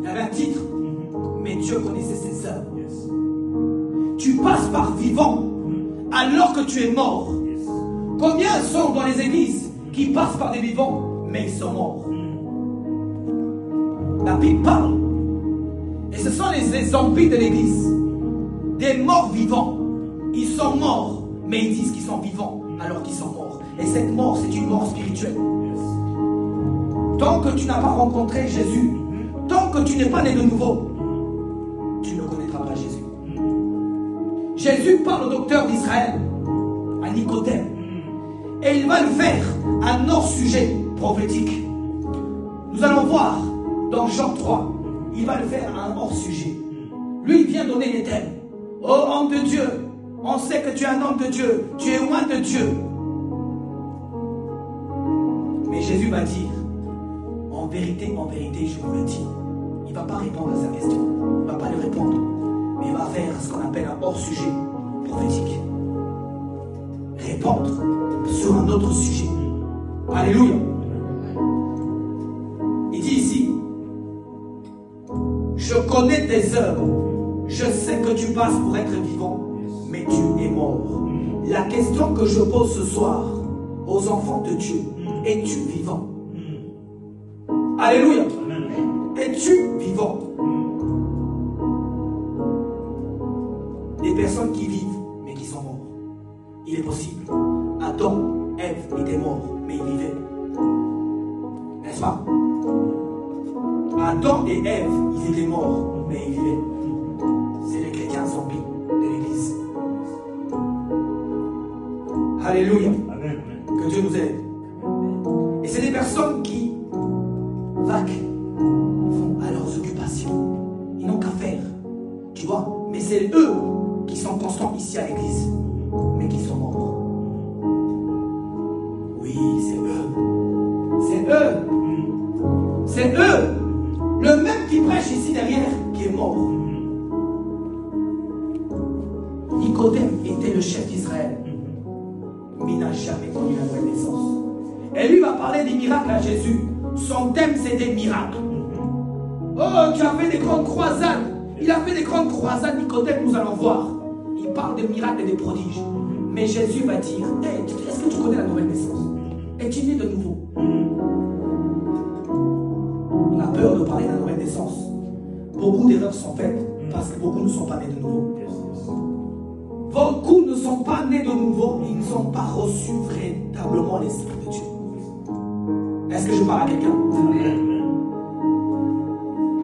Il y avait un titre, mais Dieu connaissait ses œuvres. Tu passes par vivant alors que tu es mort. Combien sont dans les églises qui passent par des vivants, mais ils sont morts? La Bible parle. Et ce sont les zombies de l'église. Des morts vivants. Ils sont morts, mais ils disent qu'ils sont vivants alors qu'ils sont morts. Et cette mort, c'est une mort spirituelle. Tant que tu n'as pas rencontré Jésus, tant que tu n'es pas né de nouveau, tu ne connaîtras pas Jésus. Jésus parle au docteur d'Israël, à Nicodème, et il va le faire un hors-sujet prophétique. Nous allons voir dans Jean 3, il va le faire un hors-sujet. Lui, il vient donner des thèmes. Oh, homme de Dieu, on sait que tu es un homme de Dieu, tu es loin de Dieu. Mais Jésus va dire, en vérité, je vous le dis. Il ne va pas répondre à sa question. Il ne va pas lui répondre. Mais il va faire ce qu'on appelle un hors-sujet prophétique. Répondre sur un autre sujet. Alléluia. Il dit ici, je connais tes œuvres. Je sais que tu passes pour être vivant, mais tu es mort. La question que je pose ce soir aux enfants de Dieu, es-tu vivant? Alléluia. Es-tu vivant? Des personnes qui vivent, mais qui sont morts. Il est possible. Adam, Ève étaient morts, mais ils vivaient. N'est-ce pas? Adam et Ève, ils étaient morts, mais ils vivaient. C'est les chrétiens zombies de l'église. Alléluia. Amen. Que Dieu nous aide. Et c'est des personnes qui vaquent, vont à leurs occupations. Ils n'ont qu'à faire. Tu vois? Mais c'est eux qui sont constants ici à l'église, mais qui sont morts. Oui, c'est eux. C'est eux. C'est eux. Le même qui prêche ici derrière, qui est mort. Nicodème était le chef d'Israël, mais il n'a jamais connu la nouvelle naissance. Et lui va parler des miracles à Jésus. Son thème, c'est des miracles. Oh, tu as fait des grandes croisades. Il a fait des grandes croisades, Nicodème, nous allons voir. Il parle de miracles et de prodiges. Mais Jésus va dire, hey, est-ce que tu connais la nouvelle naissance? Es-tu né de nouveau? On a peur de parler de la nouvelle naissance. Beaucoup d'erreurs sont faites parce que beaucoup ne sont pas nés de nouveau. Beaucoup ne sont pas nés de nouveau, ils ne sont pas reçus véritablement l'Esprit de Dieu. Est-ce que je parle à quelqu'un?